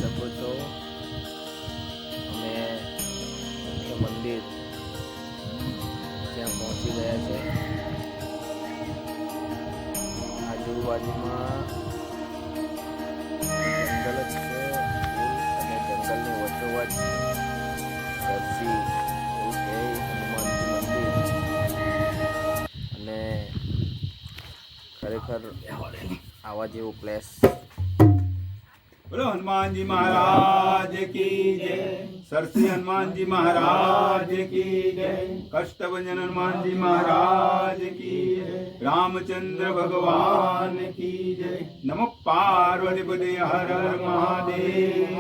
શકો છો અમે મુખ્ય મંદિર ત્યાં પહોંચી ગયા છે. આજુબાજુમાં જંગલ જ છે અને જંગલની વચ્ચોવચ્ચ સરસી એવું કહે હનુમાનજી મંદિર. અને ખરેખર આવા જેવું પ્લેસ. बोलो हनुमान जी महाराज की जय. सरसी हनुमान जी महाराज की जय. कष्टभंजन हनुमान जी महाराज की जय. रामचंद्र भगवान की जय. नमो पार्वती पदे हर हर महादेव.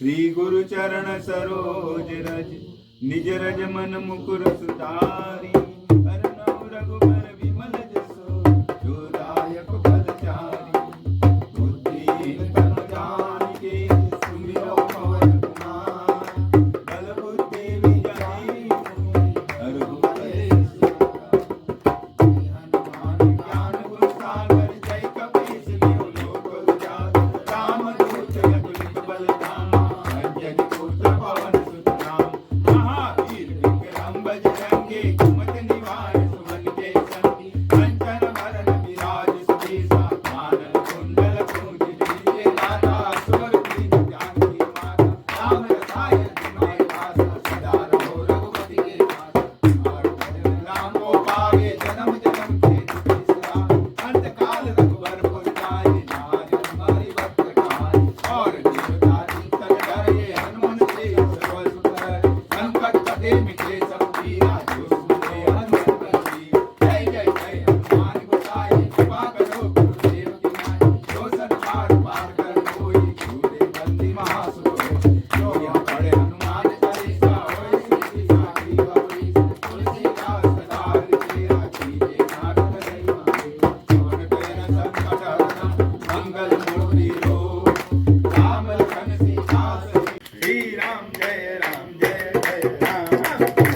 श्री गुरु चरण सरोज रज निज रज मन मुकुर सुधारी. करनौ रघुबर विमल जसो जो दायक फलचारी. Ram Jai Ram Jai Jai Ram.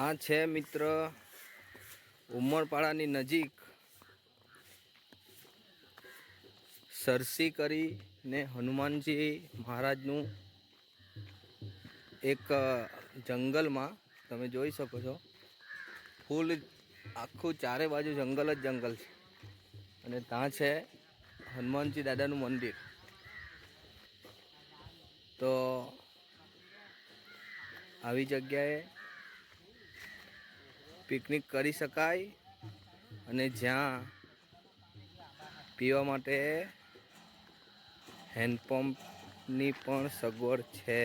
આ છે મિત્ર ઉમરપાડાની નજીક સરસી કરીને હનુમાનજી મહારાજનું એક જંગલમાં તમે જોઈ શકો છો, ફૂલ આખું ચારે બાજુ જંગલ જ જંગલ છે અને ત્યાં છે હનુમાનજી દાદાનું મંદિર. તો આવી જગ્યાએ પિકનિક કરી શકાય અને જ્યાં પીવા માટે હેન્ડપંપની પણ સગવડ છે.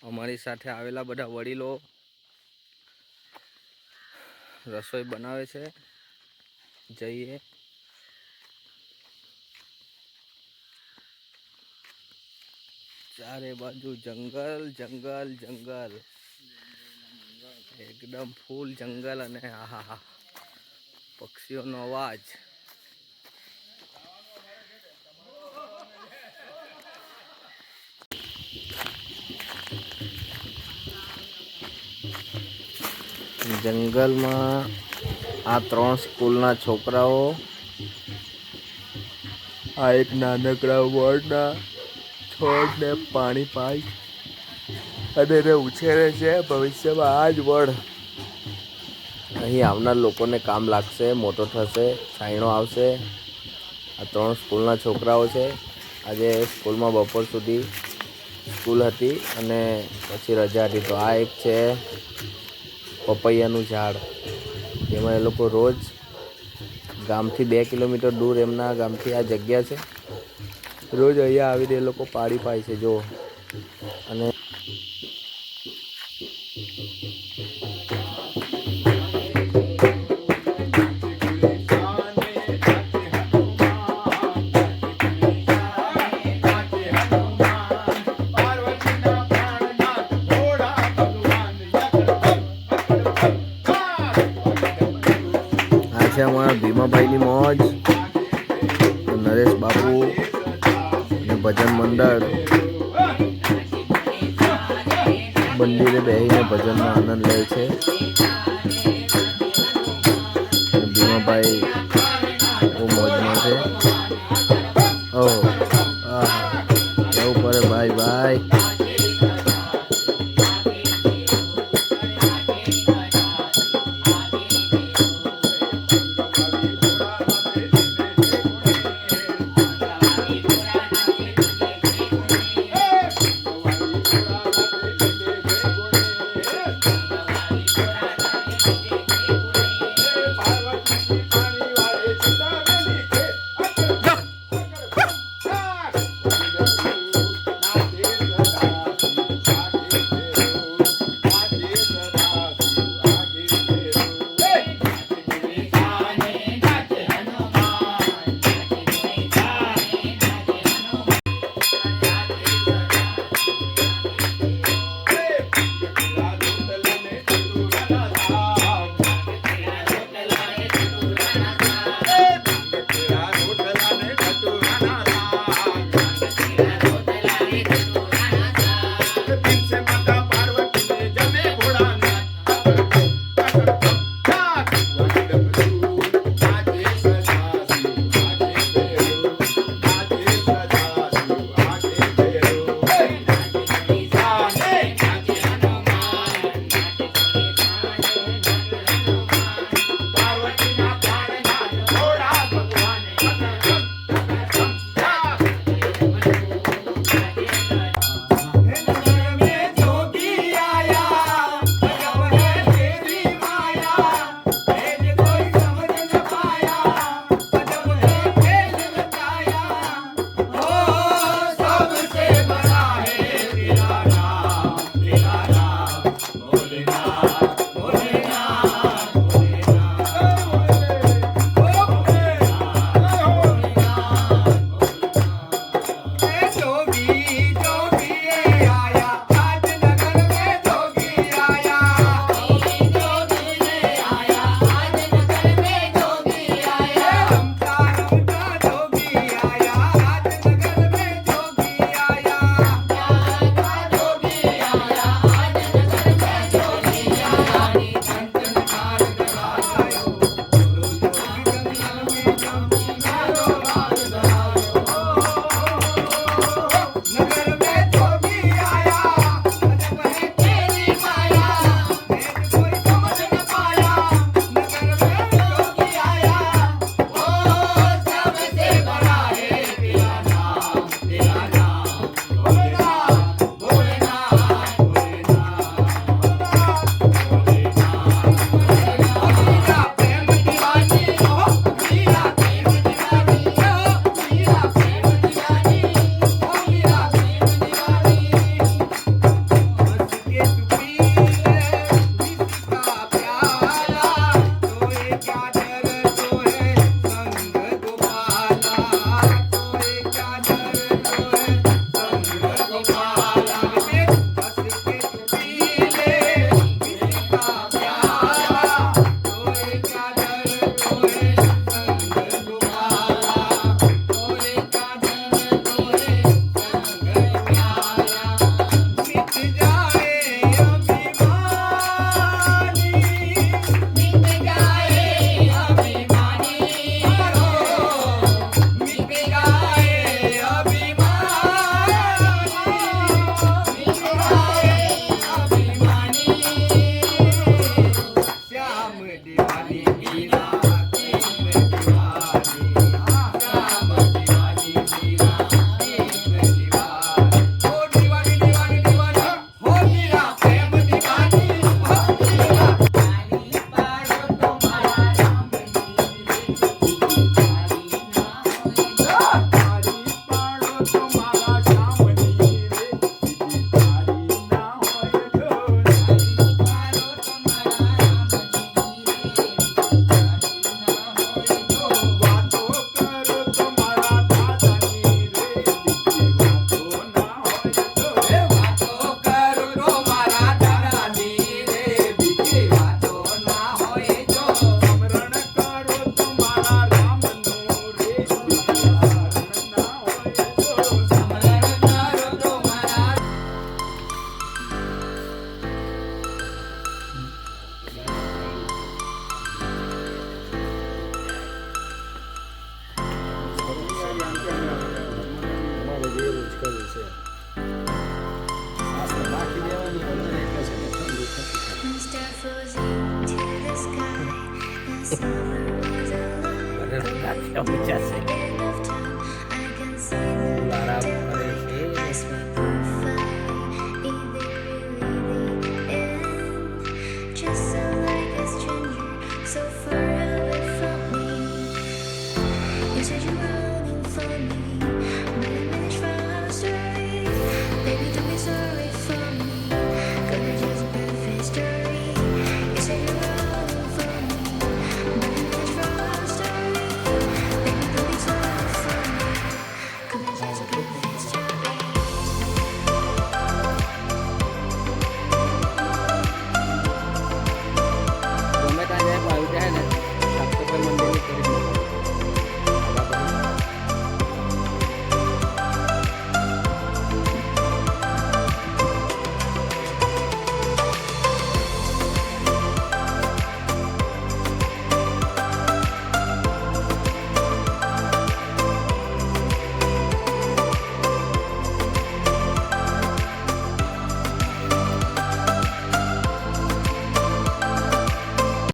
અમારી સાથે આવેલા બધા વડીલો રસોઈ બનાવે છે. જઈએ. ચારે બાજુ જંગલ જંગલ જંગલ, એકદમ ફૂલ જંગલ અને આહા પક્ષીઓનો અવાજ. જંગલમાં આ 3 સ્કૂલના છોકરાઓ આ એક નાનકડા વડના છોડને પાણી પાય અને એને ઉછેરે છે. ભવિષ્યમાં આ જ વડ અહીં આવનાર લોકોને કામ લાગશે, મોટો થશે, છાંયડો આવશે. આ 3 સ્કૂલના છોકરાઓ છે. આજે સ્કૂલમાં બપોર સુધી સ્કૂલ હતી અને પછી રજા હતી. તો આ એક છે પપૈયાનું ઝાડ, જેમાં એ લોકો રોજ ગામથી 2 કિલોમીટર દૂર એમના ગામથી આ જગ્યા છે, રોજ અહીંયા આવીને એ લોકો પાડી પાય છે. જો અને આ છે અમારા ભીમાભાઈની મોજ, નરેશ બાપુ અને ભજન મંડળ મંદિરે બેસીને ભજનનો આનંદ લે છે. ભીમાભાઈ બહુ મોજમાં છે. ઓહ જવું પડે ભાઈ ભાઈ. મને લાગે ઊંચા છે